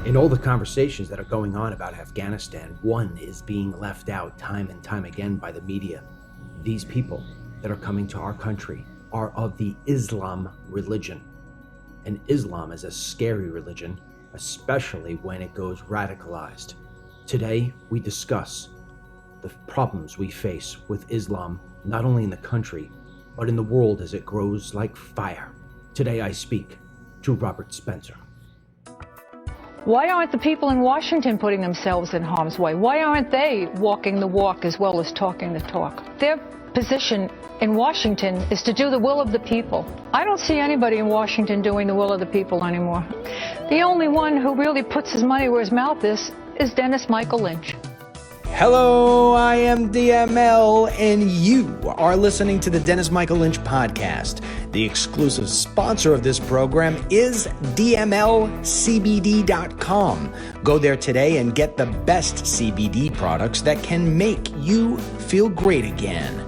In all the conversations that are going on about Afghanistan, one is being left out time and time again by the media. These people that are coming to our country are of the Islam religion. And Islam is a scary religion, especially when it goes radicalized. Today, we discuss the problems we face with Islam, not only in the country, but in the world as it grows like fire. Today, I speak to Robert Spencer. Why aren't the people in Washington putting themselves in harm's way? Why aren't they walking the walk as well as talking the talk? Their position in Washington is to do the will of the people. I don't see anybody in Washington doing the will of the people anymore. The only one who really puts his money where his mouth is Dennis Michael Lynch. Hello, I am DML, and you are listening to the Dennis Michael Lynch podcast. The exclusive sponsor of this program is DMLCBD.com. Go there today and get the best CBD products that can make you feel great again.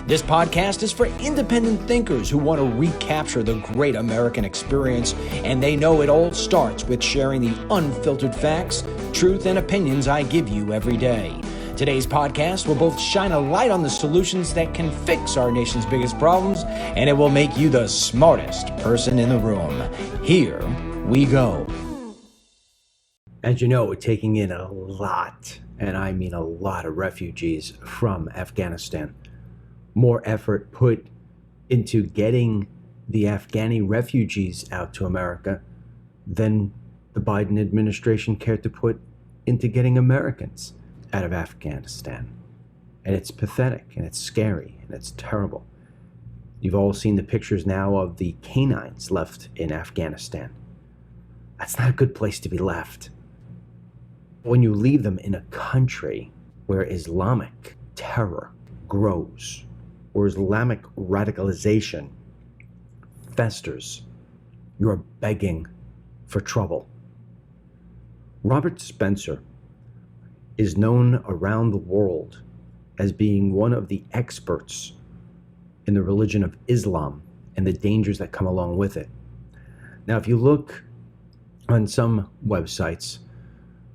This podcast is for independent thinkers who want to recapture the great American experience, and they know it all starts with sharing the unfiltered facts, truth, and opinions I give you every day. Today's podcast will both shine a light on the solutions that can fix our nation's biggest problems, and it will make you the smartest person in the room. Here we go. As you know, we're taking in a lot, and I mean a lot of refugees from Afghanistan. More effort put into getting the Afghani refugees out to America than the Biden administration cared to put into getting Americans out of Afghanistan. And it's pathetic, and it's scary, and it's terrible. You've all seen the pictures now of the canines left in Afghanistan. That's not a good place to be left. When you leave them in a country where Islamic terror grows, or Islamic radicalization festers, you're begging for trouble. Robert Spencer is known around the world as being one of the experts in the religion of Islam and the dangers that come along with it. Now, if you look on some websites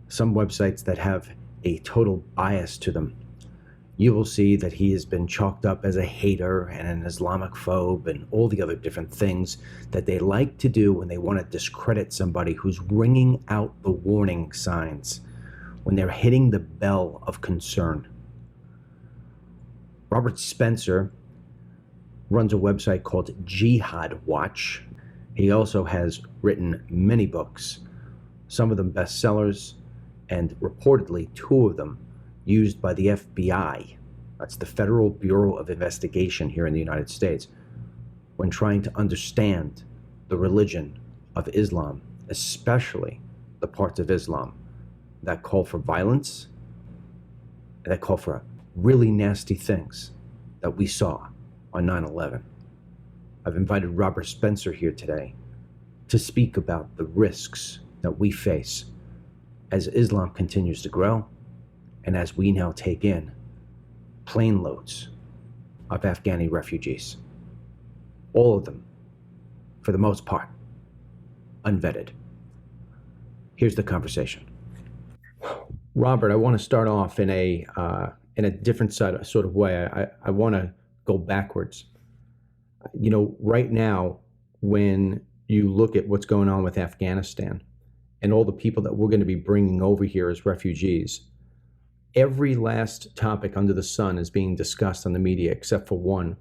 that have a total bias to them, you will see that he has been chalked up as a hater and an Islamophobe and all the other different things that they like to do when they want to discredit somebody who's ringing out the warning signs, when they're hitting the bell of concern. Robert Spencer runs a website called Jihad Watch. He also has written many books, some of them bestsellers, and reportedly 2 of them used by the FBI, that's the Federal Bureau of Investigation here in the United States, when trying to understand the religion of Islam, especially the parts of Islam that call for violence, and that call for really nasty things that we saw on 9/11. I've invited Robert Spencer here today to speak about the risks that we face as Islam continues to grow, and as we now take in plane loads of Afghani refugees, all of them, for the most part, unvetted. Here's the conversation. Robert, I want to start off in a different sort of way. I want to go backwards. You know, right now, when you look at what's going on with Afghanistan and all the people that we're going to be bringing over here as refugees, every last topic under the sun is being discussed on the media except for one.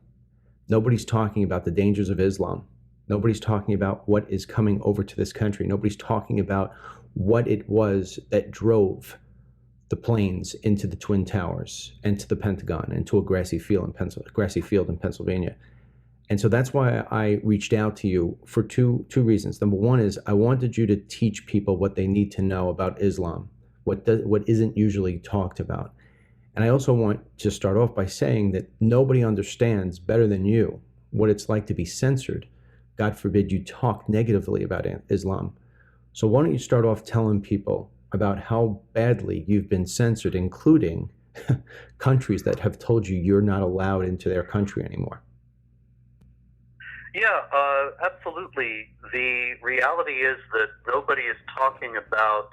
Nobody's talking about the dangers of Islam. Nobody's talking about what is coming over to this country. Nobody's talking about what it was that drove the planes into the Twin Towers and to the Pentagon and to a grassy field in Pennsylvania. And so that's why I reached out to you for two reasons. Number one is I wanted you to teach people what they need to know about Islam, what isn't usually talked about. And I also want to start off by saying that nobody understands better than you what it's like to be censored. God forbid you talk negatively about Islam. So why don't you start off telling people about how badly you've been censored, including countries that have told you you're not allowed into their country anymore. Yeah, absolutely. The reality is that nobody is talking about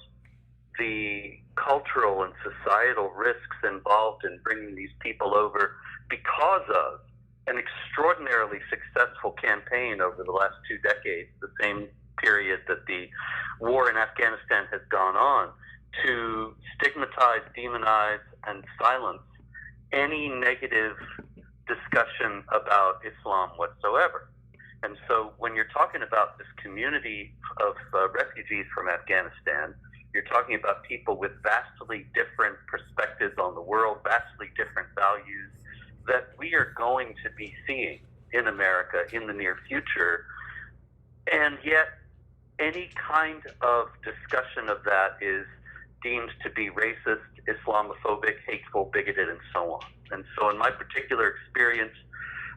the cultural and societal risks involved in bringing these people over because of an extraordinarily successful campaign over the last 2 decades, the same period that the war in Afghanistan has gone on, to stigmatize, demonize, and silence any negative discussion about Islam whatsoever. And so when you're talking about this community of refugees from Afghanistan, you're talking about people with vastly different perspectives on the world, vastly different values that we are going to be seeing in America in the near future. And yet, any kind of discussion of that is deemed to be racist, Islamophobic, hateful, bigoted, and so on. And so in my particular experience,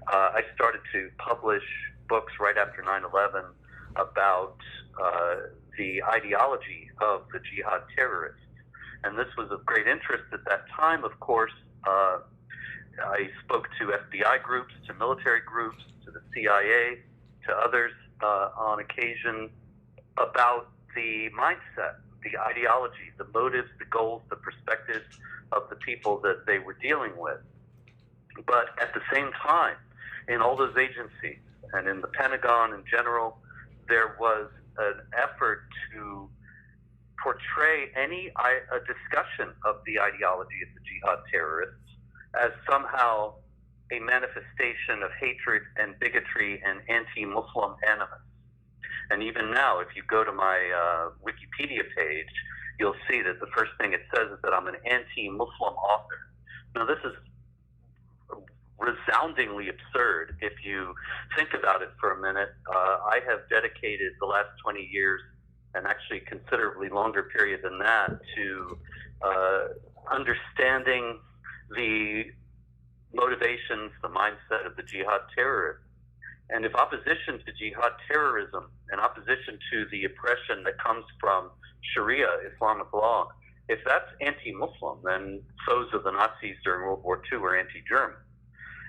I started to publish books right after 9/11 about the ideology of the jihad terrorists. And this was of great interest at that time, of course. I spoke to FBI groups, to military groups, to the CIA, to others on occasion about the mindset, the ideology, the motives, the goals, the perspectives of the people that they were dealing with. But at the same time, in all those agencies and in the Pentagon in general, there was an effort to portray a discussion of the ideology of the jihad terrorists as somehow a manifestation of hatred and bigotry and anti-Muslim animus. And even now, if you go to my Wikipedia page, you'll see that the first thing it says is that I'm an anti-Muslim author. Now, this is resoundingly absurd if you think about it for a minute. I have dedicated the last 20 years, and actually considerably longer period than that, to understanding the motivations, the mindset of the jihad terrorists. And if opposition to jihad terrorism and opposition to the oppression that comes from Sharia, Islamic law, if that's anti-Muslim, then foes of the Nazis during World War II were anti-German.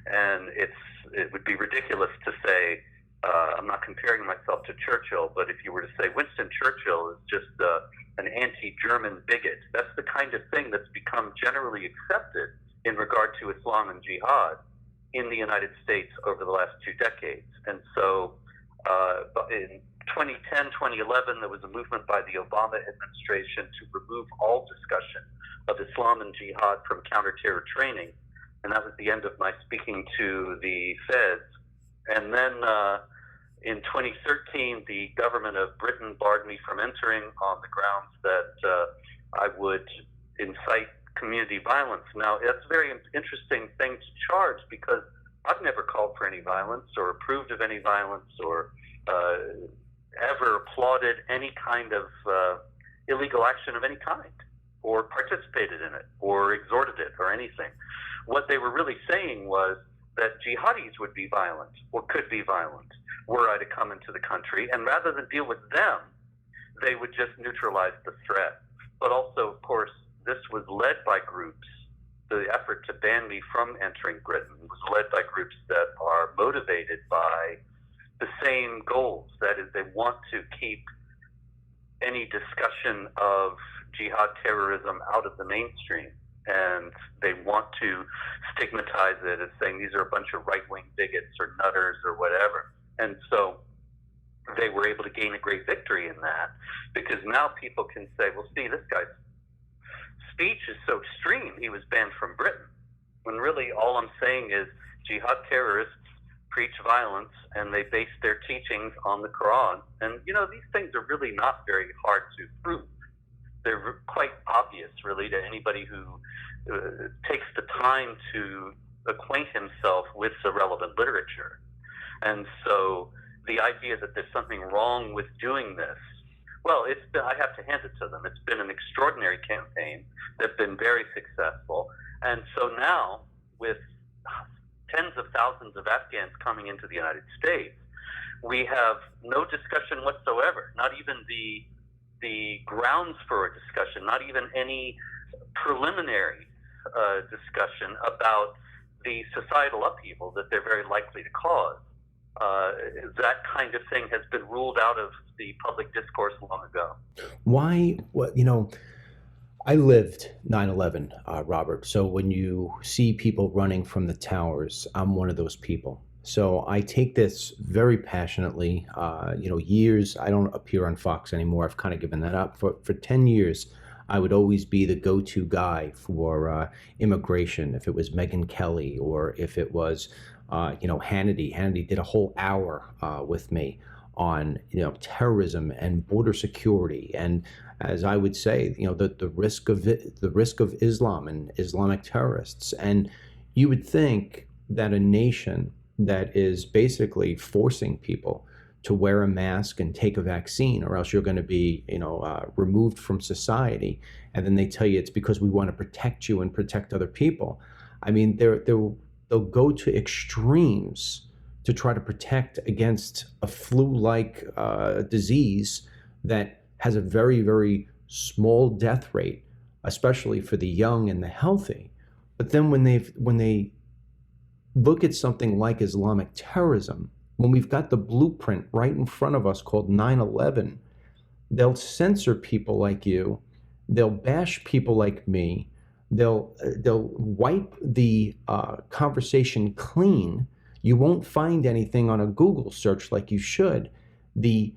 And it would be ridiculous to say, I'm not comparing myself to Churchill, but if you were to say Winston Churchill is just an anti-German bigot, that's the kind of thing that's become generally accepted in regard to Islam and jihad in the United States over the last 2 decades. And so in 2010, 2011, there was a movement by the Obama administration to remove all discussion of Islam and jihad from counterterror training. And that was the end of my speaking to the feds. And then in 2013, the government of Britain barred me from entering on the grounds that I would incite community violence. Now, that's a very interesting thing to charge, because I've never called for any violence or approved of any violence or ever applauded any kind of illegal action of any kind or participated in it or exhorted it or anything. What they were really saying was that jihadis would be violent or could be violent were I to come into the country, and rather than deal with them, they would just neutralize the threat. But also, of course, this was led by groups. The effort to ban me from entering Britain was led by groups that are motivated by the same goals. That is, they want to keep any discussion of jihad terrorism out of the mainstream. And they want to stigmatize it as saying these are a bunch of right-wing bigots or nutters or whatever. And so they were able to gain a great victory in that, because now people can say, well, see, this guy's speech is so extreme, he was banned from Britain. When really all I'm saying is jihad terrorists preach violence and they base their teachings on the Quran. And, you know, these things are really not very hard to prove. They're quite obvious, really, to anybody who takes the time to acquaint himself with the relevant literature. And so the idea that there's something wrong with doing this, well, I have to hand it to them. It's been an extraordinary campaign. They've been very successful. And so now, with tens of thousands of Afghans coming into the United States, we have no discussion whatsoever, not even the grounds for a discussion, not even any preliminary discussion about the societal upheaval that they're very likely to cause. that kind of thing has been ruled out of the public discourse long ago. Why? What, you know, I lived 9/11, Robert. So when you see people running from the towers, I'm one of those people. So I take this very passionately. Years, I don't appear on Fox anymore. I've kind of given that up. For 10 years, I would always be the go-to guy for immigration, if it was Megyn Kelly or if it was, Hannity. Hannity did a whole hour with me on, terrorism and border security. And as I would say, the risk of Islam and Islamic terrorists. And you would think that a nation that is basically forcing people to wear a mask and take a vaccine, or else you're going to be, removed from society, and then they tell you it's because we want to protect you and protect other people. I mean, they'll go to extremes to try to protect against a flu-like disease that has a very, very small death rate, especially for the young and the healthy. But then when they look at something like Islamic terrorism, when we've got the blueprint right in front of us called 9/11, they'll censor people like you, they'll bash people like me, they'll wipe the conversation clean. You won't find anything on a Google search like you should. The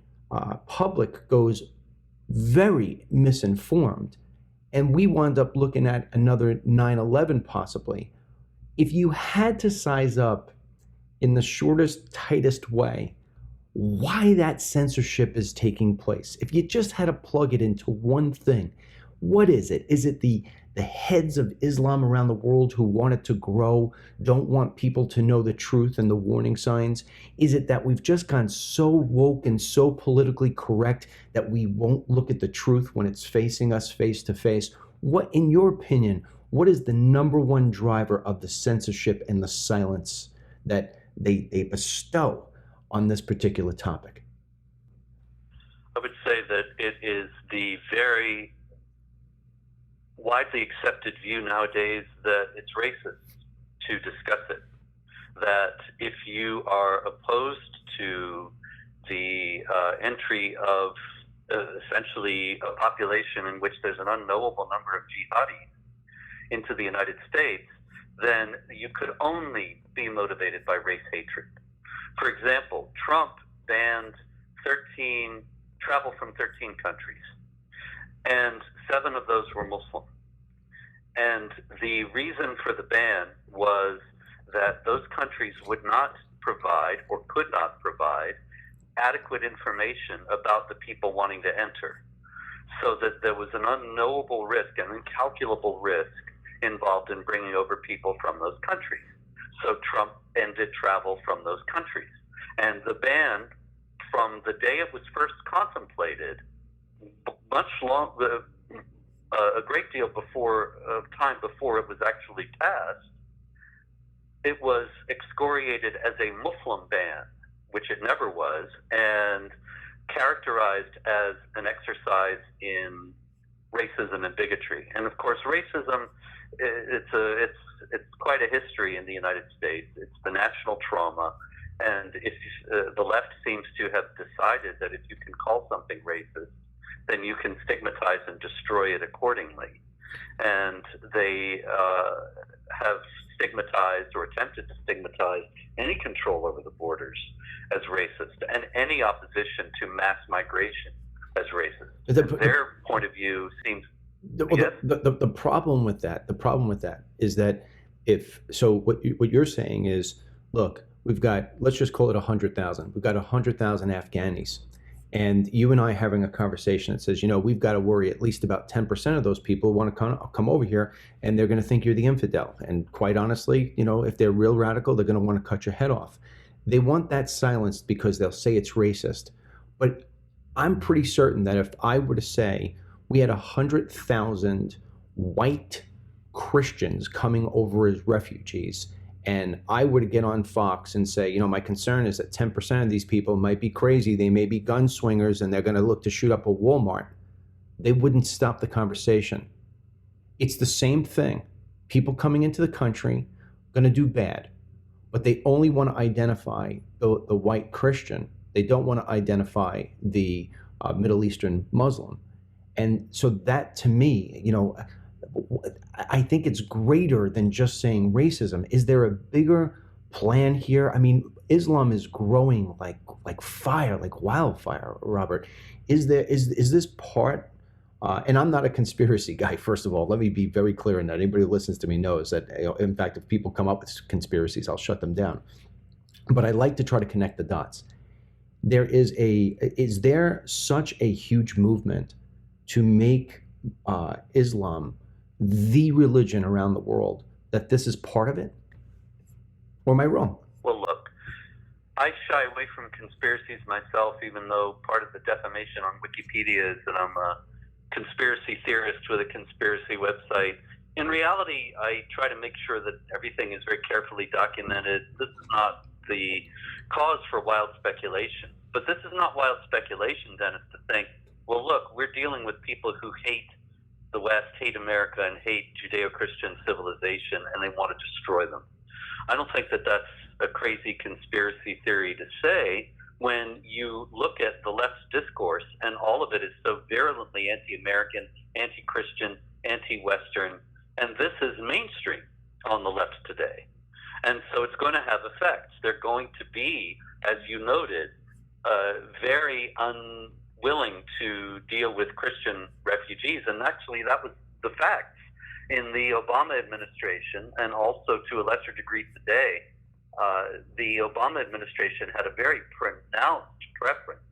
public goes very misinformed, and we wound up looking at another 9/11 possibly. If you had to size up in the shortest, tightest way why that censorship is taking place, if you just had to plug it into one thing, what is it? Is it the heads of Islam around the world who want it to grow, don't want people to know the truth and the warning signs? Is it that we've just gone so woke and so politically correct that we won't look at the truth when it's facing us face to face? What, in your opinion, what is the number one driver of the censorship and the silence that they bestow on this particular topic? I would say that it is the very widely accepted view nowadays that it's racist to discuss it. That if you are opposed to the entry of essentially a population in which there's an unknowable number of jihadis into the United States, then you could only be motivated by race hatred. For example, Trump banned travel from 13 countries, and 7 of those were Muslim. And the reason for the ban was that those countries would not provide or could not provide adequate information about the people wanting to enter, so that there was an unknowable risk, an incalculable risk involved in bringing over people from those countries. So Trump ended travel from those countries. And the ban, from the day it was first contemplated, a great deal time before it was actually passed, it was excoriated as a Muslim ban, which it never was, and characterized as an exercise in racism and bigotry. And of course, racism, it's quite a history in the United States. It's the national trauma, and if the left seems to have decided that if you can call something racist, then you can stigmatize and destroy it accordingly. And they have stigmatized or attempted to stigmatize any control over the borders as racist, and any opposition to mass migration as racist. Their point of view seems... The problem with that is that what you're saying is, look, we've got, let's just call it 100,000. We've got 100,000 Afghanis. And you and I having a conversation that says, we've got to worry at least about 10% of those people want to come over here, and they're going to think you're the infidel. And quite honestly, if they're real radical, they're going to want to cut your head off. They want that silenced because they'll say it's racist. But I'm pretty certain that if I were to say we had 100,000 white Christians coming over as refugees, and I were to get on Fox and say, my concern is that 10% of these people might be crazy, they may be gunslingers, and they're going to look to shoot up a Walmart, they wouldn't stop the conversation. It's the same thing. People coming into the country, going to do bad. but they only want to identify the white Christian. They don't want to identify the Middle Eastern Muslim. And so that, to me, I think it's greater than just saying racism. Is there a bigger plan here? I mean, Islam is growing like fire, like wildfire, Robert. Is this part? And I'm not a conspiracy guy, first of all. Let me be very clear in that. Anybody who listens to me knows that, in fact, if people come up with conspiracies, I'll shut them down. But I like to try to connect the dots. Is there such a huge movement to make Islam the religion around the world that this is part of it? Or am I wrong? Well, look, I shy away from conspiracies myself, even though part of the defamation on Wikipedia is that I'm a conspiracy theorist with a conspiracy website. In reality, I try to make sure that everything is very carefully documented. This is not the cause for wild speculation. But this is not wild speculation, Dennis, to think, well, look, we're dealing with people who hate the West, hate America, and hate Judeo-Christian civilization, and they want to destroy them. I don't think that that's a crazy conspiracy theory to say when you look at the left's discourse, and all of it is so virulently anti-American, anti-Christian, anti-Western, and this is mainstream on the left today. And so it's going to have effects. They're going to be, as you noted, very unwilling to deal with Christian refugees. And actually, that was the fact in the Obama administration, and also to a lesser degree today. The Obama administration had a very pronounced preference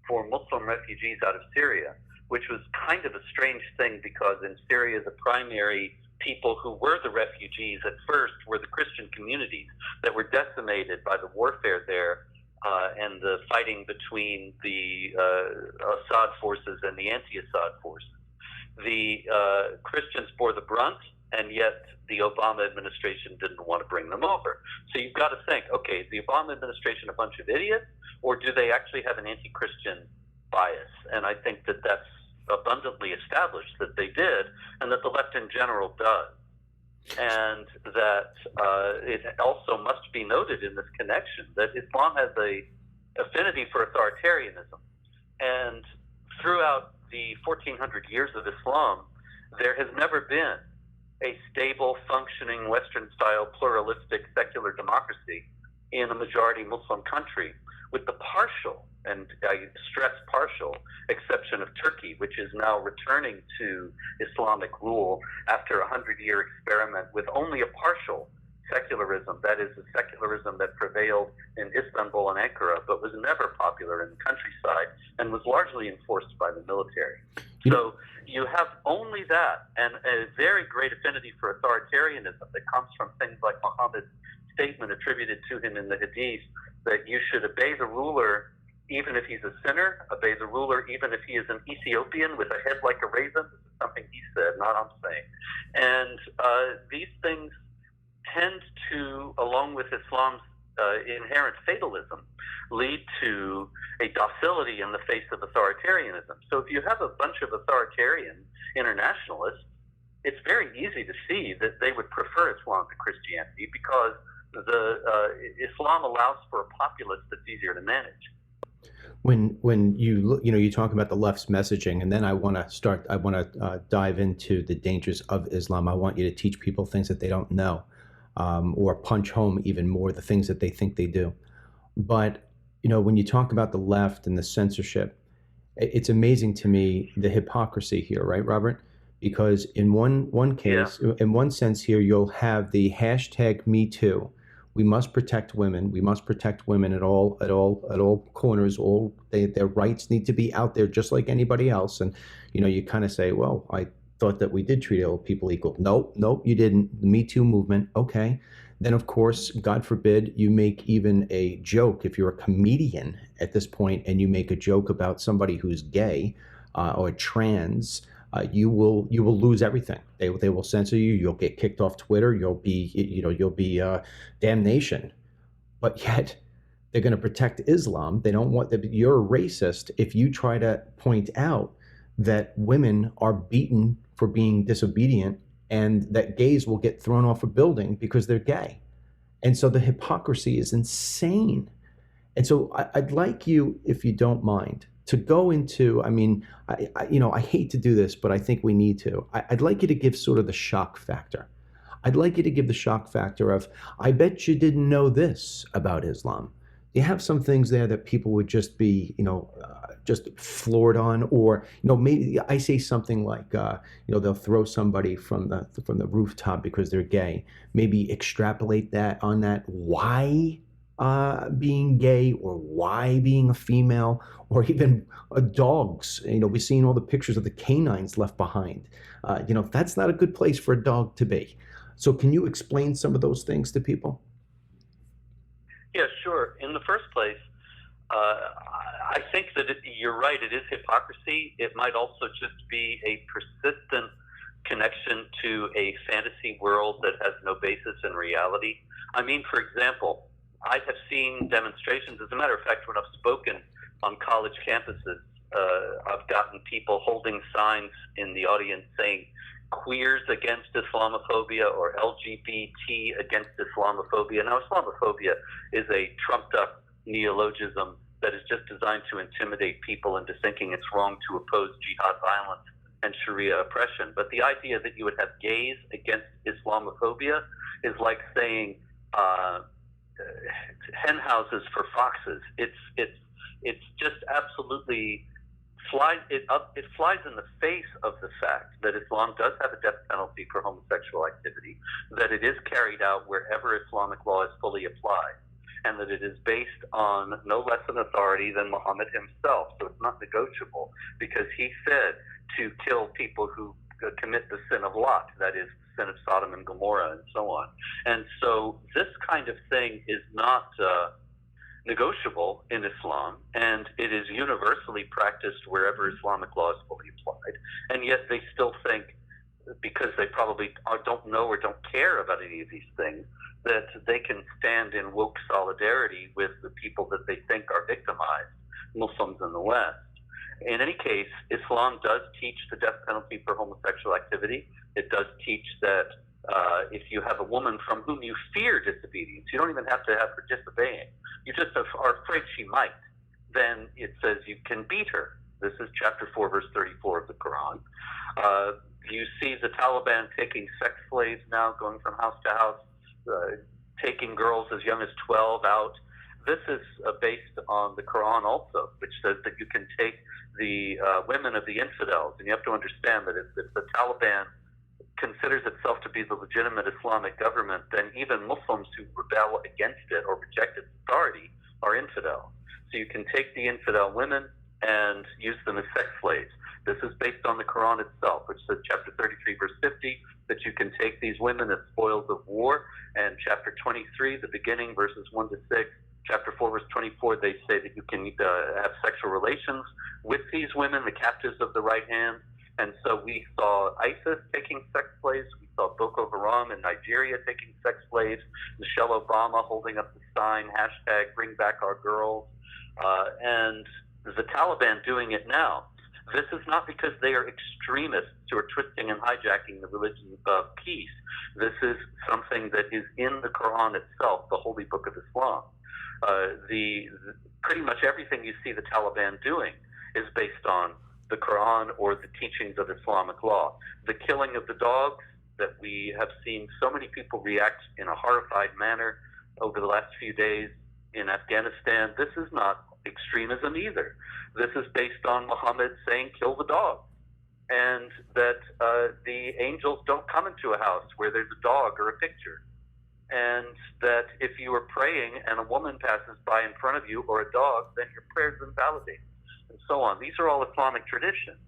for Muslim refugees out of Syria, which was kind of a strange thing because in Syria, the primary people who were the refugees at first were the Christian communities that were decimated by the warfare there and the fighting between the Assad forces and the anti-Assad forces. The Christians bore the brunt, and yet the Obama administration didn't want to bring them over. So you've got to think, okay, is the Obama administration a bunch of idiots, or do they actually have an anti-Christian bias? And I think that that's abundantly established that they did, and that the left in general does. And that it also must be noted in this connection that Islam has a affinity for authoritarianism. And throughout the 1400 years of Islam, there has never been a stable, functioning, Western-style, pluralistic, secular democracy in a majority Muslim country, with the partial, and I stress partial, exception of Turkey, which is now returning to Islamic rule after a 100-year experiment with only a partial secularism, that is, a secularism that prevailed in Istanbul and Ankara, but was never popular in the countryside and was largely enforced by the military. So you have only that, and a very great affinity for authoritarianism that comes from things like Muhammad's statement attributed to him in the Hadith that you should obey the ruler even if he's a sinner, obey the ruler even if he is an Ethiopian with a head like a raisin. This is something he said, not I'm saying. And these things tend to, along with Islam's inherent fatalism, lead to a docility in the face of authoritarianism. So if you have a bunch of authoritarian internationalists, it's very easy to see that they would prefer Islam to Christianity because Islam allows for a populace that's easier to manage. When you look, you talk about the left's messaging, and then I want to dive into the dangers of Islam. I want you to teach people things that they don't know, or punch home even more the things that they think they do. But when you talk about the left and the censorship, it's amazing to me the hypocrisy here, right, Robert? Because in one case, in one sense here, you'll have the hashtag Me Too. We must protect women. We must protect women at all corners. Their rights need to be out there just like anybody else. And you kind of say, well, I thought that we did treat all people equal. Nope, you didn't. The Me Too movement, okay. Then of course, God forbid, you make even a joke. If you're a comedian at this point and you make a joke about somebody who's gay or trans, you will lose everything. They will censor you. You'll get kicked off Twitter. You'll be damnation. But yet they're going to protect Islam. They don't want that. You're a racist if you try to point out that women are beaten for being disobedient and that gays will get thrown off a building because they're gay. And so the hypocrisy is insane. And so I'd like you, if you don't mind, to go into, I mean, I hate to do this, but I think we need to. I'd like you to give sort of the shock factor. I'd like you to give the shock factor of, I bet you didn't know this about Islam. You have some things there that people would just be, just floored on, or, maybe I say something like, they'll throw somebody from the rooftop because they're gay. Maybe extrapolate that on that. Why being gay, or why being a female, or even dogs. We've seen all the pictures of the canines left behind. That's not a good place for a dog to be. So can you explain some of those things to people? Yeah, sure. In the first place, I think that you're right. It is hypocrisy. It might also just be a persistent connection to a fantasy world that has no basis in reality. I mean, for example, I have seen demonstrations. As a matter of fact, when I've spoken on college campuses, I've gotten people holding signs in the audience saying queers against Islamophobia or LGBT against Islamophobia. Now, Islamophobia is a trumped up neologism that is just designed to intimidate people into thinking it's wrong to oppose jihad violence and Sharia oppression. But the idea that you would have gays against Islamophobia is like saying hen houses for foxes. It's just absolutely it flies in the face of the fact that Islam does have a death penalty for homosexual activity, that it is carried out wherever Islamic law is fully applied, and that it is based on no less an authority than Muhammad himself. So it's not negotiable, because he said to kill people who commit the sin of Lot, that is, the sin of Sodom and Gomorrah, and so on. And so this kind of thing is not negotiable in Islam, and it is universally practiced wherever Islamic law is fully applied. And yet they still think, because they probably don't know or don't care about any of these things, that they can stand in woke solidarity with the people that they think are victimized, Muslims in the West. In any case, Islam does teach the death penalty for homosexual activity. It does teach that if you have a woman from whom you fear disobedience, you don't even have to have her disobeying, you just are afraid she might, then it says you can beat her. This is chapter 4, verse 34 of the Quran. You see the Taliban taking sex slaves now, going from house to house, taking girls as young as 12 out. This is based on the Quran also, which says that you can take the women of the infidels. And you have to understand that if the Taliban considers itself to be the legitimate Islamic government, then even Muslims who rebel against it or reject its authority are infidel. So you can take the infidel women and use them as sex slaves. This is based on the Quran itself, which says, chapter 33, verse 50, that you can take these women as spoils of war. And chapter 23, the beginning, verses 1 to 6, chapter 4, verse 24, they say that you can have sexual relations with these women, the captives of the right hand. And so we saw ISIS taking sex slaves. We saw Boko Haram in Nigeria taking sex slaves. Michelle Obama holding up the sign, hashtag bring back our girls. And the Taliban doing it now. This is not because they are extremists who are twisting and hijacking the religion of peace. This is something that is in the Quran itself, the holy book of Islam. Pretty much everything you see the Taliban doing is based on the Quran or the teachings of Islamic law. The killing of the dogs that we have seen so many people react in a horrified manner over the last few days in Afghanistan, this is not extremism either. This is based on Muhammad saying, kill the dog. And that the angels don't come into a house where there's a dog or a picture. And that if you are praying and a woman passes by in front of you or a dog, then your prayer is invalidated, and so on. These are all Islamic traditions.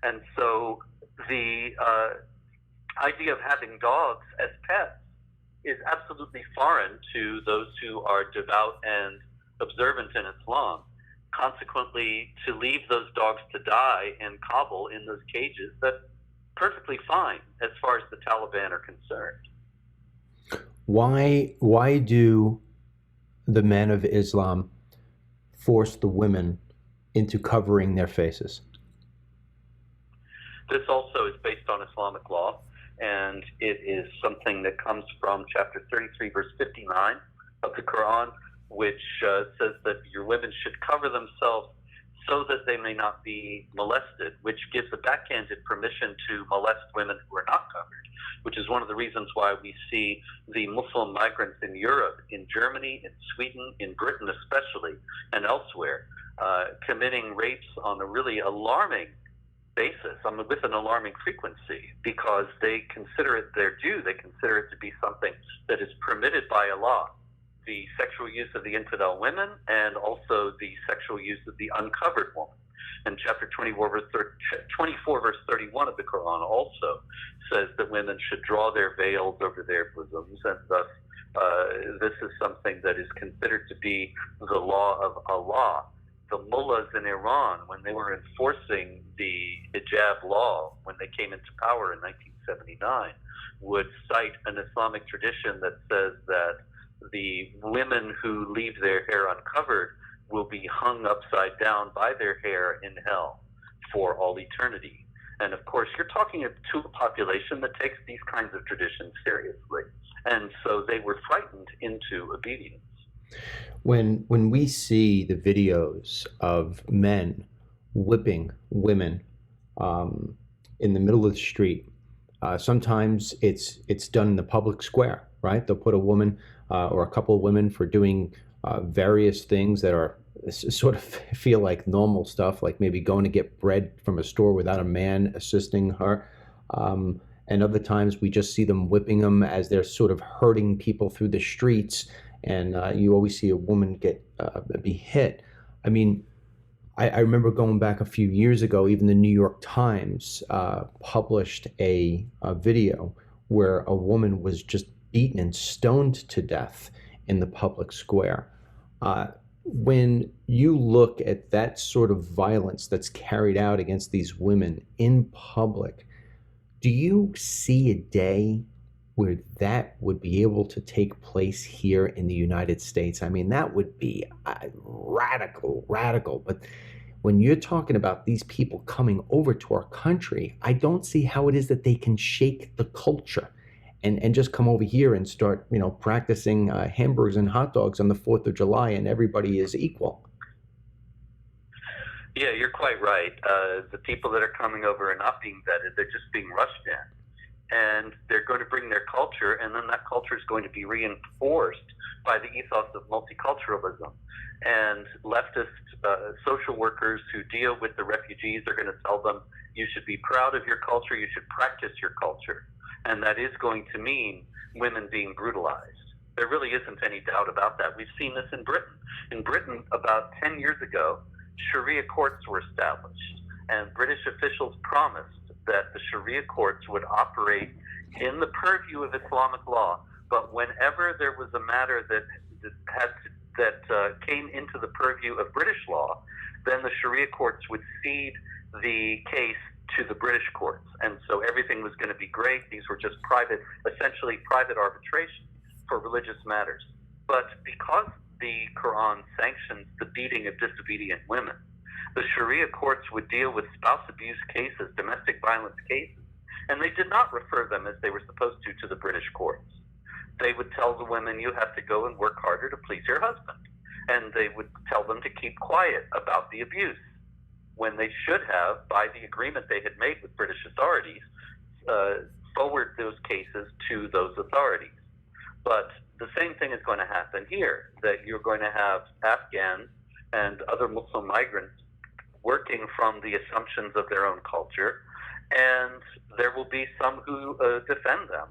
And so the idea of having dogs as pets is absolutely foreign to those who are devout and observant in Islam. Consequently, to leave those dogs to die in Kabul in those cages, that's perfectly fine as far as the Taliban are concerned. Why do the men of Islam force the women into covering their faces? This also is based on Islamic law. and it is something that comes from chapter 33, verse 59 of the Quran, which says that your women should cover themselves so that they may not be molested, which gives a backhanded permission to molest women who are not covered, which is one of the reasons why we see the Muslim migrants in Europe, in Germany, in Sweden, in Britain especially, and elsewhere, committing rapes on a really alarming basis, with an alarming frequency, because they consider it their due. They consider it to be something that is permitted by Allah. The sexual use of the infidel women and also the sexual use of the uncovered woman. And chapter 24, verse 31 of the Quran also says that women should draw their veils over their bosoms, and thus this is something that is considered to be the law of Allah. The mullahs in Iran, when they were enforcing the hijab law, when they came into power in 1979, would cite an Islamic tradition that says that the women who leave their hair uncovered will be hung upside down by their hair in hell for all eternity. And of course, you're talking to a population that takes these kinds of traditions seriously. And so they were frightened into obedience. When we see the videos of men whipping women in the middle of the street, sometimes it's done in the public square, right? They'll put a woman or a couple of women for doing various things that are sort of feel like normal stuff, like maybe going to get bread from a store without a man assisting her. And other times we just see them whipping them as they're sort of herding people through the streets. And you always see a woman be hit. I mean, I remember going back a few years ago, even the New York Times published a video where a woman was just beaten and stoned to death in the public square. When you look at that sort of violence that's carried out against these women in public, do you see a day where that would be able to take place here in the United States? I mean, that would be radical. But when you're talking about these people coming over to our country, I don't see how it is that they can shake the culture and just come over here and start, practicing hamburgers and hot dogs on the 4th of July and everybody is equal. Yeah, you're quite right. The people that are coming over are not being vetted. They're just being rushed in. And they're going to bring their culture, and then that culture is going to be reinforced by the ethos of multiculturalism. And leftist social workers who deal with the refugees are going to tell them, you should be proud of your culture, you should practice your culture. And that is going to mean women being brutalized. There really isn't any doubt about that. We've seen this in Britain. In Britain, about 10 years ago, Sharia courts were established, and British officials promised that the Sharia courts would operate in the purview of Islamic law, but whenever there was a matter that came into the purview of British law, then the Sharia courts would cede the case to the British courts. And so everything was going to be great. These were just essentially private arbitration for religious matters. But because the Quran sanctions the beating of disobedient women, the Sharia courts would deal with spouse abuse cases, domestic violence cases, and they did not refer them as they were supposed to the British courts. They would tell the women, you have to go and work harder to please your husband. And they would tell them to keep quiet about the abuse, when they should have, by the agreement they had made with British authorities, forward those cases to those authorities. But the same thing is going to happen here, that you're going to have Afghans and other Muslim migrants working from the assumptions of their own culture, and there will be some who defend them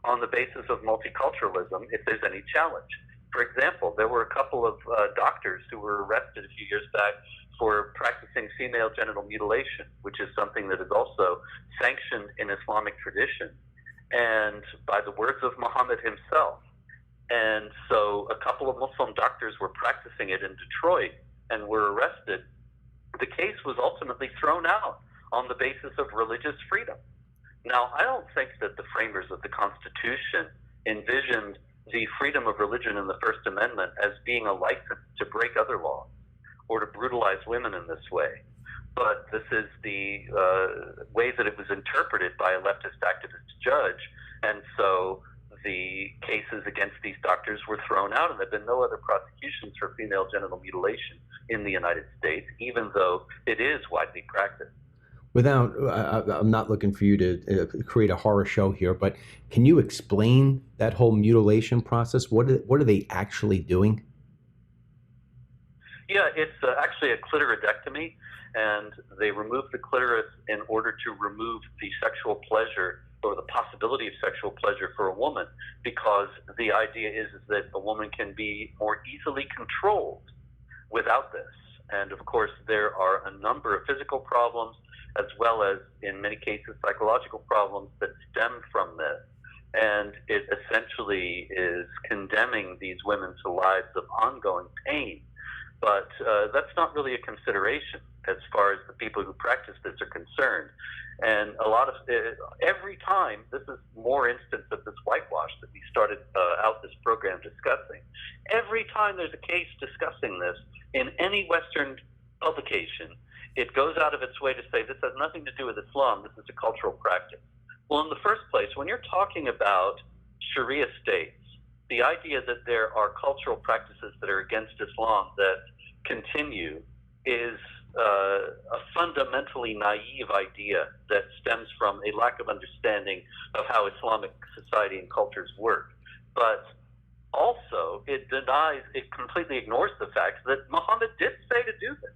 on the basis of multiculturalism if there's any challenge. For example, there were a couple of doctors who were arrested a few years back for practicing female genital mutilation, which is something that is also sanctioned in Islamic tradition and by the words of Muhammad himself. And so a couple of Muslim doctors were practicing it in Detroit and were arrested. The case was ultimately thrown out on the basis of religious freedom. Now, I don't think that the framers of the Constitution envisioned the freedom of religion in the First Amendment as being a license to break other laws or to brutalize women in this way. but this is the way that it was interpreted by a leftist activist judge, and so the cases against these doctors were thrown out, and there have been no other prosecutions for female genital mutilation in the United States, even though it is widely practiced. Without, I'm not looking for you to create a horror show here, but can you explain that whole mutilation process? What are they actually doing? Yeah, it's actually a clitoridectomy, and they remove the clitoris in order to remove the sexual pleasure or the possibility of sexual pleasure for a woman, because the idea is that a woman can be more easily controlled without this. And of course, there are a number of physical problems, as well as, in many cases, psychological problems that stem from this. And it essentially is condemning these women to lives of ongoing pain. But that's not really a consideration as far as the people who practice this are concerned. And a lot of, every time, this is more instance of this whitewash that we started out this program discussing. Every time there's a case discussing this in any Western publication, it goes out of its way to say this has nothing to do with Islam, this is a cultural practice. Well, in the first place, when you're talking about Sharia states, the idea that there are cultural practices that are against Islam that continue is a fundamentally naive idea that stems from a lack of understanding of how Islamic society and cultures work. But also, it completely ignores the fact that Muhammad did say to do this,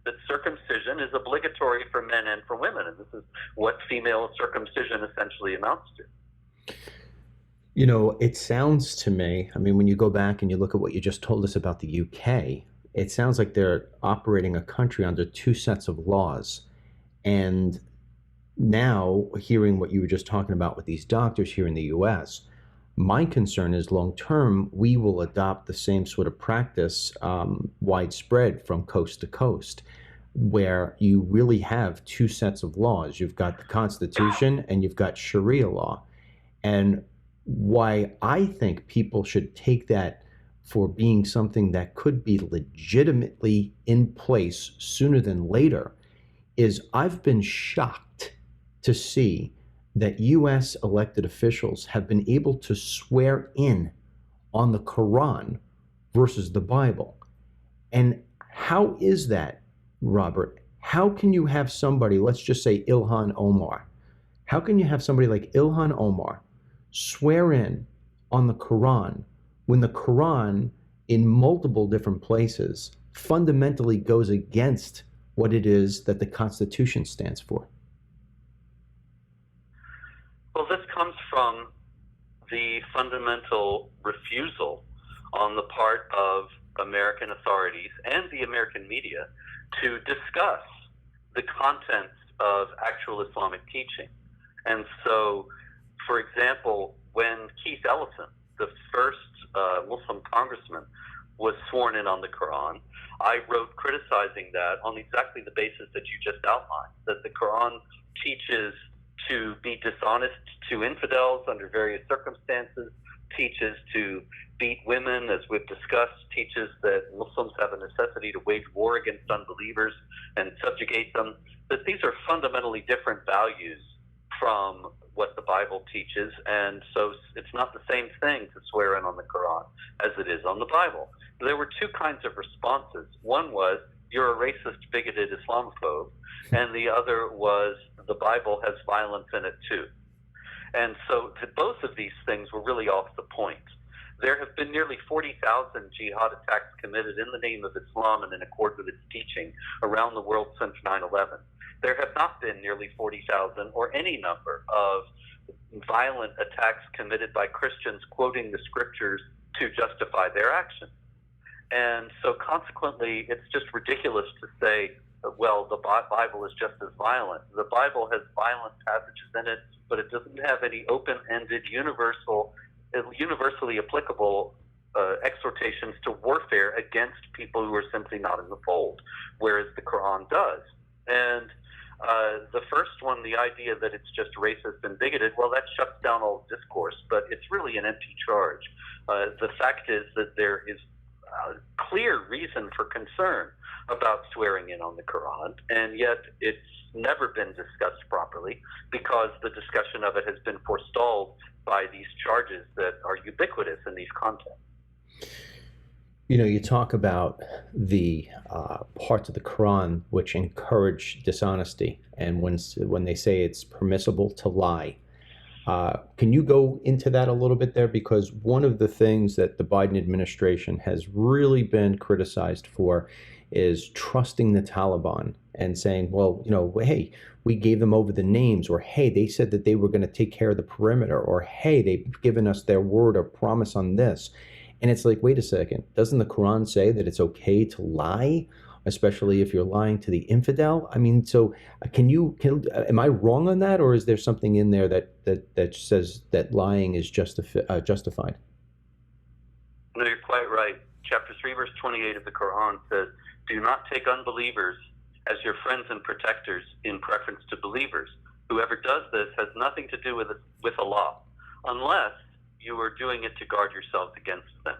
that circumcision is obligatory for men and for women, and this is what female circumcision essentially amounts to. You know, it sounds to me, I mean, when you go back and you look at what you just told us about the UK, it sounds like they're operating a country under two sets of laws. And now, hearing what you were just talking about with these doctors here in the US, my concern is long-term, we will adopt the same sort of practice widespread from coast to coast, where you really have two sets of laws. You've got the Constitution and you've got Sharia law. And why I think people should take that for being something that could be legitimately in place sooner than later is I've been shocked to see that U.S. elected officials have been able to swear in on the Quran versus the Bible. And how is that, Robert? How can you have somebody, let's just say Ilhan Omar, how can you have somebody like Ilhan Omar swear in on the Quran when the Quran in multiple different places fundamentally goes against what it is that the Constitution stands for? Well, this comes from the fundamental refusal on the part of American authorities and the American media to discuss the contents of actual Islamic teaching. And so, for example, when Keith Ellison, the first Muslim congressman, was sworn in on the Quran, I wrote criticizing that on exactly the basis that you just outlined, that the Quran teaches to be dishonest to infidels under various circumstances, teaches to beat women, as we've discussed, teaches that Muslims have a necessity to wage war against unbelievers and subjugate them, that these are fundamentally different values from what the Bible teaches, and so it's not the same thing to swear in on the Quran as it is on the Bible. There were two kinds of responses. One was, you're a racist, bigoted Islamophobe, and the other was, the Bible has violence in it too. And so both of these things were really off the point. There have been nearly 40,000 jihad attacks committed in the name of Islam and in accord with its teaching around the world since 9/11. There have not been nearly 40,000 or any number of violent attacks committed by Christians quoting the scriptures to justify their actions. And so consequently, it's just ridiculous to say, well, the Bible is just as violent. The Bible has violent passages in it, but it doesn't have any open-ended, universally applicable exhortations to warfare against people who are simply not in the fold, whereas the Quran does. And the first one, the idea that it's just racist and bigoted, well, that shuts down all discourse, but it's really an empty charge. The fact is that there is clear reason for concern about swearing in on the Quran, and yet it's never been discussed properly because the discussion of it has been forestalled by these charges that are ubiquitous in these contexts. You know, you talk about the parts of the Quran which encourage dishonesty, and when they say it's permissible to lie. Can you go into that a little bit there? Because one of the things that the Biden administration has really been criticized for is trusting the Taliban and saying, well, you know, hey, we gave them over the names, or hey, they said that they were going to take care of the perimeter, or hey, they've given us their word or promise on this. And it's like, wait a second, doesn't the Quran say that it's okay to lie, especially if you're lying to the infidel? I mean, so am I wrong on that, or is there something in there that says that lying is justified? No, you're quite right. Chapter 3, verse 28 of the Quran says, "Do not take unbelievers as your friends and protectors in preference to believers. Whoever does this has nothing to do with Allah, unless you are doing it to guard yourselves against them."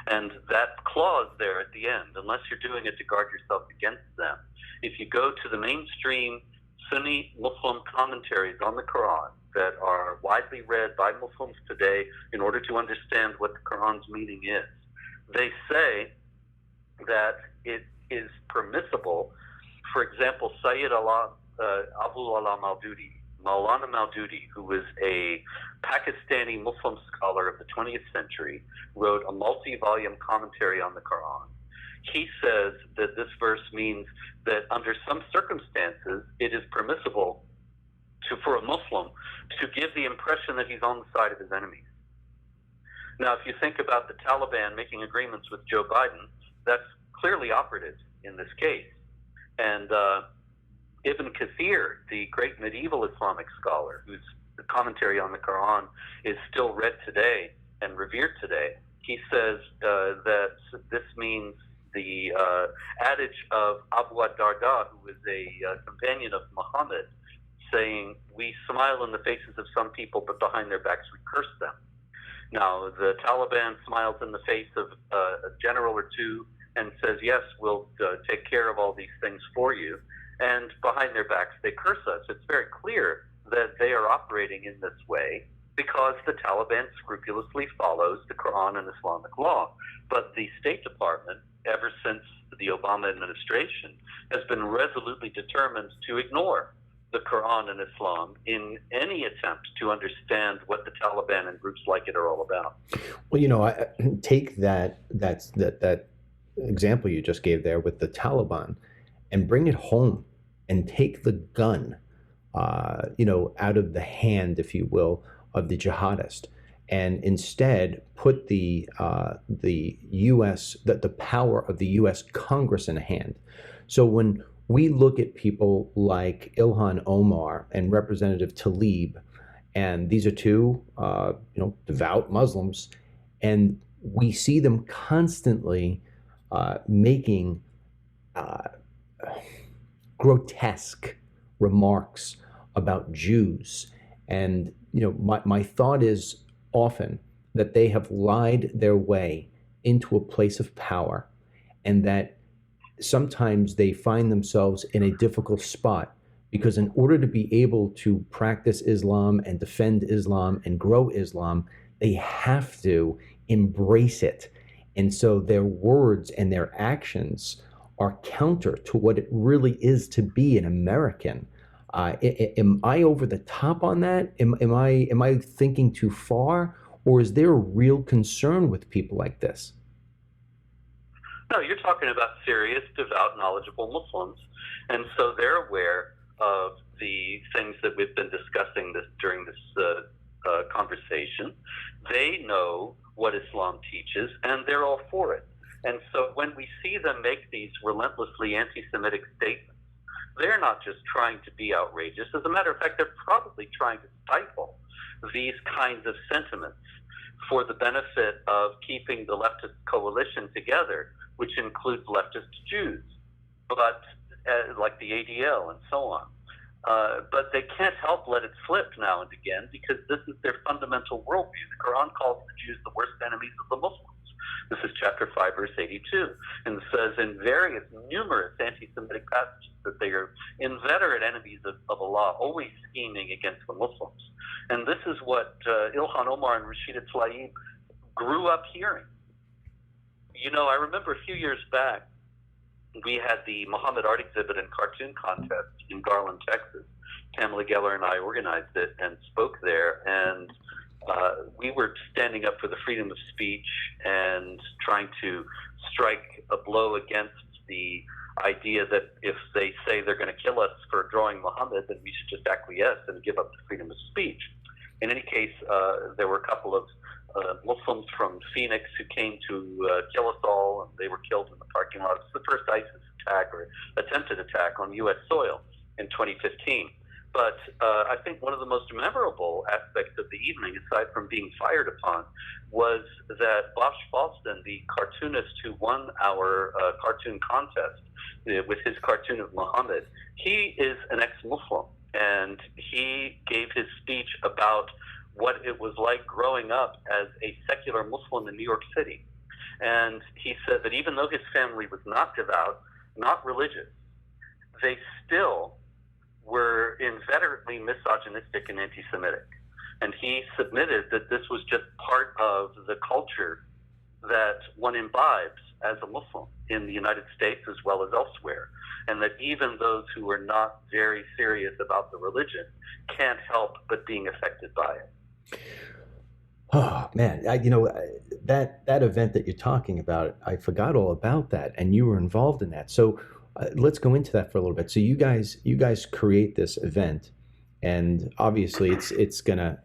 And that clause there at the end, unless you're doing it to guard yourself against them, if you go to the mainstream Sunni Muslim commentaries on the Quran that are widely read by Muslims today in order to understand what the Quran's meaning is, they say that it is permissible. For example, Sayyid Abu Ala Maulana Maududi, who was a Pakistani Muslim scholar of the 20th century, wrote a multi-volume commentary on the Quran. He says that this verse means that under some circumstances it is permissible for a Muslim to give the impression that he's on the side of his enemies. Now, if you think about the Taliban making agreements with Joe Biden, that's clearly operative in this case. And Ibn Kathir, the great medieval Islamic scholar, whose commentary on the Quran is still read today and revered today, he says that this means the adage of Abu ad-Darda, who was a companion of Muhammad, saying, "We smile in the faces of some people, but behind their backs we curse them." Now, the Taliban smiles in the face of a general or two and says, "Yes, we'll take care of all these things for you." And behind their backs, they curse us. It's very clear that they are operating in this way because the Taliban scrupulously follows the Quran and Islamic law. But the State Department, ever since the Obama administration, has been resolutely determined to ignore the Quran and Islam in any attempt to understand what the Taliban and groups like it are all about. Well, you know, I take that example you just gave there with the Taliban and bring it home and take the gun, out of the hand, if you will, of the jihadist, and instead put the U.S. the power of the U.S. Congress in hand. So when we look at people like Ilhan Omar and Representative Tlaib, and these are two, devout Muslims, and we see them constantly making grotesque remarks about Jews. And, my thought is often that they have lied their way into a place of power, and that sometimes they find themselves in a difficult spot because in order to be able to practice Islam and defend Islam and grow Islam, they have to embrace it. And so their words and their actions are counter to what it really is to be an American. Am I over the top on that? Am I thinking too far? Or is there a real concern with people like this? No, you're talking about serious, devout, knowledgeable Muslims. And so they're aware of the things that we've been discussing during this conversation. They know what Islam teaches, and they're all for it. And so when we see them make these relentlessly anti-Semitic statements, they're not just trying to be outrageous. As a matter of fact, they're probably trying to stifle these kinds of sentiments for the benefit of keeping the leftist coalition together, which includes leftist Jews, but like the ADL and so on. But they can't help let it slip now and again because this is their fundamental worldview. The Quran calls the Jews the worst enemies of the Muslims. This is chapter 5, verse 82. And it says, in various, numerous anti-Semitic passages, that they are inveterate enemies of Allah, always scheming against the Muslims. And this is what Ilhan Omar and Rashida Tlaib grew up hearing. You know, I remember a few years back, we had the Muhammad Art Exhibit and Cartoon Contest in Garland, Texas. Pamela Geller and I organized it and spoke there, and we were standing up for the freedom of speech and trying to strike a blow against the idea that if they say they're going to kill us for drawing Muhammad, then we should just acquiesce and give up the freedom of speech. In any case, there were a couple of Muslims from Phoenix who came to kill us all, and they were killed in the parking lot. It's the first ISIS attack or attempted attack on U.S. soil in 2015. But I think one of the most memorable aspects of the evening, aside from being fired upon, was that Bosch Falston, the cartoonist who won our cartoon contest with his cartoon of Muhammad, he is an ex-Muslim, and he gave his speech about what it was like growing up as a secular Muslim in New York City. And he said that even though his family was not devout, not religious, they still were inveterately misogynistic and anti-Semitic. And he submitted that this was just part of the culture that one imbibes as a Muslim in the United States as well as elsewhere, and that even those who are not very serious about the religion can't help but being affected by it. Oh man, that event that you're talking about, I forgot all about that, and you were involved in that. So let's go into that for a little bit. So you guys create this event, and obviously it's gonna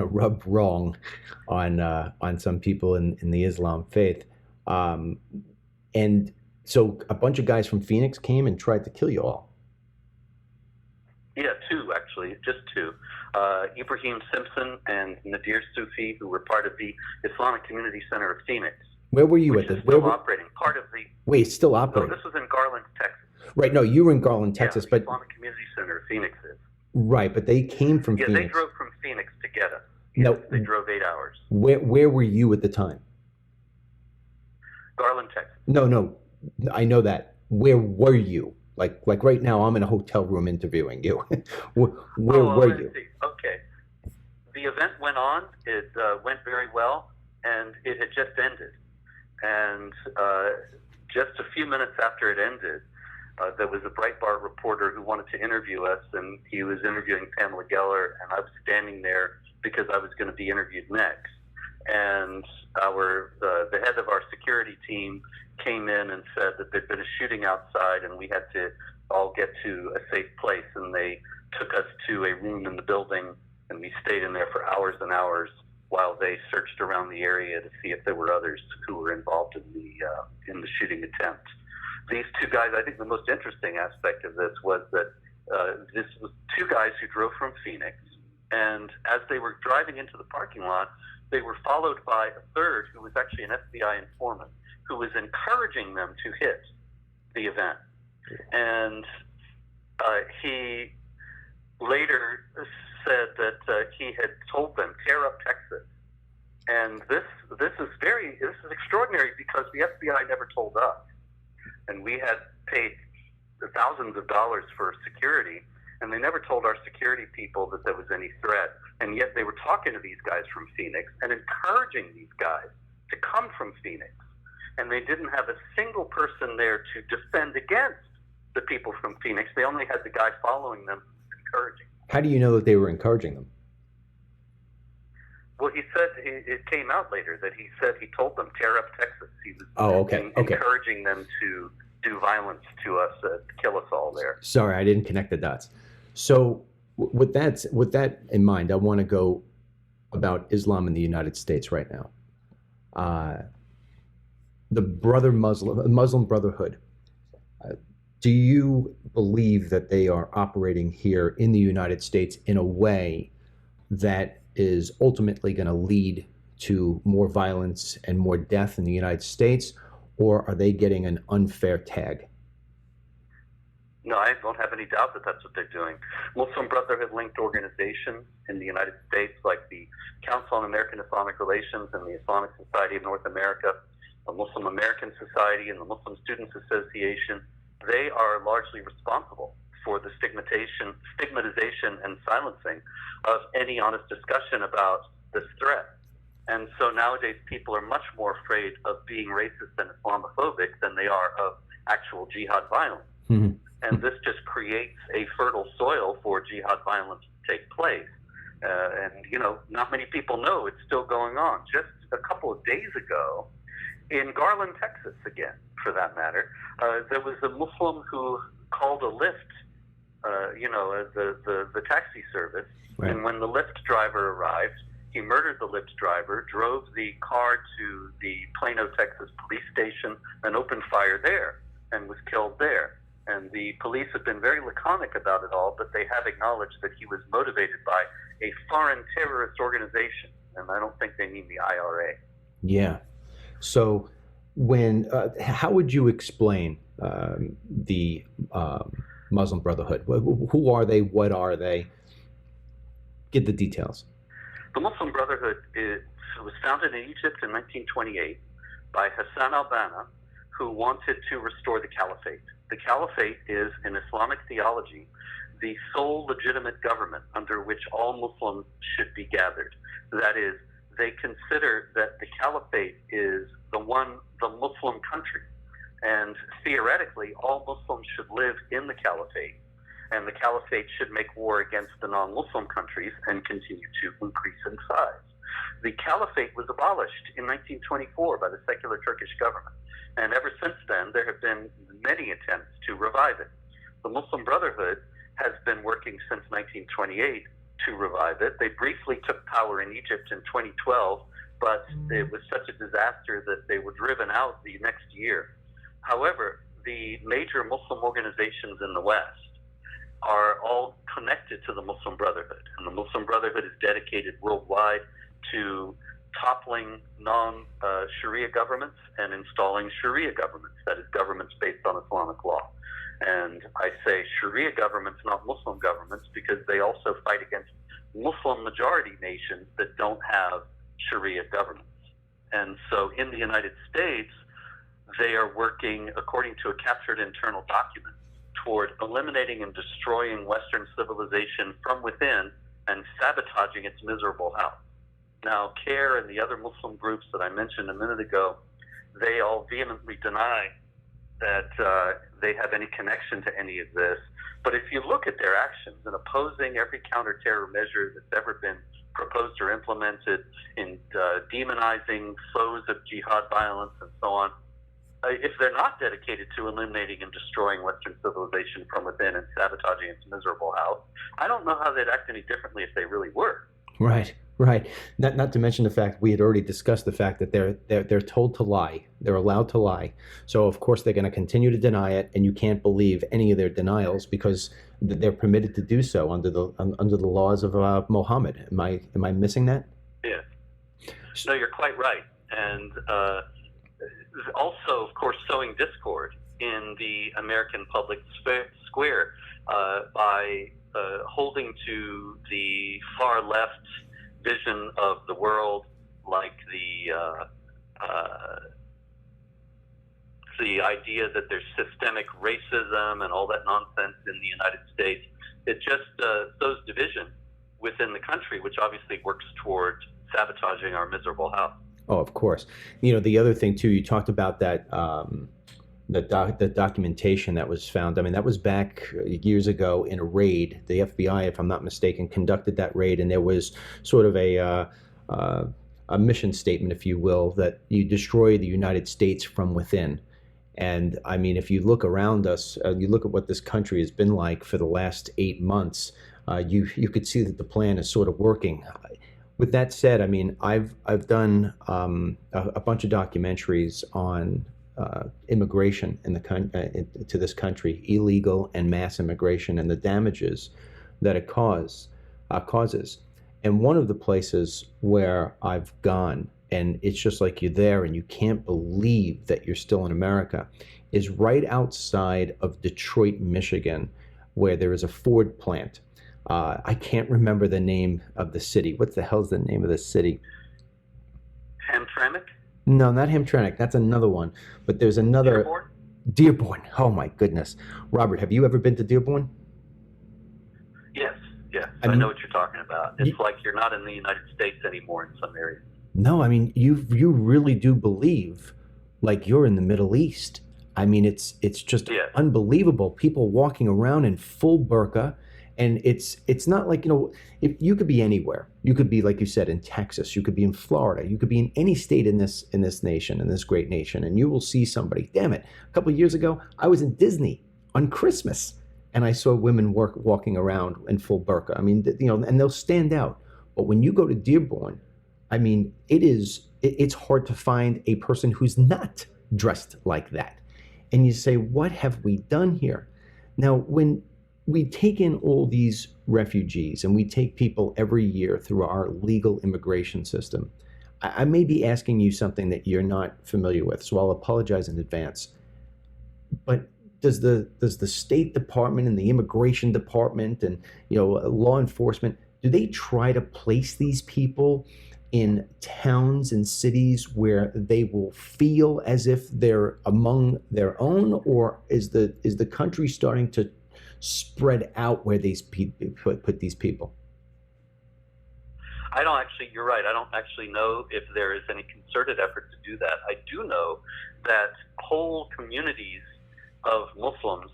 rub wrong on some people in the Islam faith, and so a bunch of guys from Phoenix came and tried to kill you all. Yeah, two actually, just two. Ibrahim Simpson and Nadir Sufi, who were part of the Islamic Community Center of Phoenix. Where were you at this? Still operating. Part of the. Wait, still operating. No, this was in Garland, Texas. Right. No, you were in Garland, Texas, the but Islamic Community Center of Phoenix is. Right, but they came from Phoenix. Yeah, they drove from Phoenix to get us. No, they drove 8 hours. Where were you at the time? Garland, Texas. No, I know that. Where were you? Like right now, I'm in a hotel room interviewing you. Where were you? See. Okay. The event went on. It went very well, and it had just ended. And just a few minutes after it ended, there was a Breitbart reporter who wanted to interview us, and he was interviewing Pamela Geller, and I was standing there because I was going to be interviewed next. And the head of our security team came in and said that there'd been a shooting outside, and we had to all get to a safe place. And they took us to a room in the building, and we stayed in there for hours and hours while they searched around the area to see if there were others who were involved in the shooting attempt. These two guys, I think the most interesting aspect of this was that this was two guys who drove from Phoenix, and as they were driving into the parking lot, they were followed by a third who was actually an FBI informant who was encouraging them to hit the event. And he later said that he had told them, tear up Texas. And this is extraordinary because the FBI never told us. And we had paid thousands of dollars for security, and they never told our security people that there was any threat. And yet they were talking to these guys from Phoenix and encouraging these guys to come from Phoenix. And they didn't have a single person there to defend against the people from Phoenix. They only had the guy following them encouraging. How do you know that they were encouraging them? Well, he said it came out later that he said he told them, tear up Texas. He was encouraging them to do violence to us, kill us all there. Sorry, I didn't connect the dots. So with that in mind, I want to go about Islam in the United States right now. The Muslim Brotherhood. Do you believe that they are operating here in the United States in a way that is ultimately going to lead to more violence and more death in the United States, or are they getting an unfair tag? No, I don't have any doubt that that's what they're doing. Muslim Brotherhood-linked organizations in the United States, like the Council on American Islamic Relations and the Islamic Society of North America, the Muslim American Society, and the Muslim Students Association, they are largely responsible for the stigmatization and silencing of any honest discussion about this threat. And so nowadays people are much more afraid of being racist and Islamophobic than they are of actual jihad violence. Mm-hmm. And this just creates a fertile soil for jihad violence to take place. And, not many people know it's still going on. Just a couple of days ago, in Garland, Texas, again, for that matter, there was a Muslim who called a Lyft, the taxi service. Right. And when the Lyft driver arrived, he murdered the Lyft driver, drove the car to the Plano, Texas police station, and opened fire there, and was killed there. And the police have been very laconic about it all, but they have acknowledged that he was motivated by a foreign terrorist organization, and I don't think they mean the IRA. Yeah. So how would you explain the Muslim Brotherhood? Who are they? What are they? Get the details. The Muslim Brotherhood was founded in Egypt in 1928 by Hassan al-Banna, who wanted to restore the caliphate. The caliphate is, in Islamic theology, the sole legitimate government under which all Muslims should be gathered. That is, they consider that the caliphate is the Muslim country. And theoretically, all Muslims should live in the caliphate, and the caliphate should make war against the non-Muslim countries and continue to increase in size. The caliphate was abolished in 1924 by the secular Turkish government, and ever since then there have been many attempts to revive it. The Muslim Brotherhood has been working since 1928 to revive it. They briefly took power in Egypt in 2012, but it was such a disaster that they were driven out the next year. However, the major Muslim organizations in the West are all connected to the Muslim Brotherhood, and the Muslim Brotherhood is dedicated worldwide to toppling non-Sharia governments and installing Sharia governments, that is, governments based on Islamic law. And I say Sharia governments, not Muslim governments, because they also fight against Muslim majority nations that don't have Sharia governments. And so in the United States, they are working, according to a captured internal document, toward eliminating and destroying Western civilization from within and sabotaging its miserable house. Now, CARE and the other Muslim groups that I mentioned a minute ago, they all vehemently deny that they have any connection to any of this. But if you look at their actions in opposing every counter-terror measure that's ever been proposed or implemented, in demonizing foes of jihad violence and so on, if they're not dedicated to eliminating and destroying Western civilization from within and sabotaging its miserable house, I don't know how they'd act any differently if they really were. Right. Not to mention the fact we had already discussed the fact that they're told to lie. They're allowed to lie. So of course they're going to continue to deny it, and you can't believe any of their denials because they're permitted to do so under the laws of Mohammed. Am I missing that? Yeah. No, you're quite right. And also, of course, sowing discord in the American public square by holding to the far left vision of the world, like the idea that there's systemic racism and all that nonsense in the United States. It just sows division within the country, which obviously works toward sabotaging our miserable house. Oh, of course. The other thing too, you talked about that the documentation that was found. I mean, that was back years ago in a raid. The FBI, if I'm not mistaken, conducted that raid, and there was sort of a mission statement, if you will, that you destroy the United States from within. And I mean, if you look around us, you look at what this country has been like for the last 8 months, you could see that the plan is sort of working. With that said, I mean, I've done a bunch of documentaries on immigration in to this country, illegal and mass immigration, and the damages that it causes. And one of the places where I've gone, and it's just like you're there and you can't believe that you're still in America, is right outside of Detroit, Michigan, where there is a Ford plant. I can't remember the name of the city. What the hell's the name of the city? Hamtramck? No, not Hamtramck. That's another one. But there's another. Dearborn? Dearborn. Oh my goodness. Robert, have you ever been to Dearborn? Yes. I I mean, know what you're talking about. It's like you're not in the United States anymore in some areas. No, I mean, you really do believe like you're in the Middle East. I mean, it's just unbelievable. People walking around in full burqa, and it's not like, if you could be anywhere. You could be, like you said, in Texas. You could be in Florida. You could be in any state in this nation, in this great nation, and you will see somebody. Damn it! A couple of years ago, I was in Disney on Christmas, and I saw women walking around in full burqa. I mean, and they'll stand out. But when you go to Dearborn, I mean, it's hard to find a person who's not dressed like that. And you say, what have we done here? Now, when we take in all these refugees and we take people every year through our legal immigration system, I may be asking you something that you're not familiar with, so I'll apologize in advance. But does the State Department and the Immigration Department and law enforcement, do they try to place these people in towns and cities where they will feel as if they're among their own, or is the country starting to spread out where these put these people? You're right. I don't actually know if there is any concerted effort to do that. I do know that whole communities of Muslims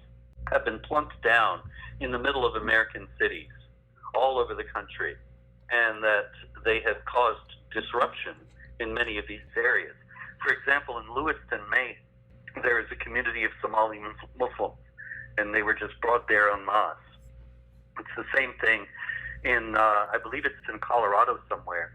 have been plunked down in the middle of American cities all over the country, and that they have caused disruption in many of these areas. For example, in Lewiston, Maine, there is a community of Somali Muslims, and they were just brought there en masse. It's the same thing in, I believe it's in Colorado somewhere.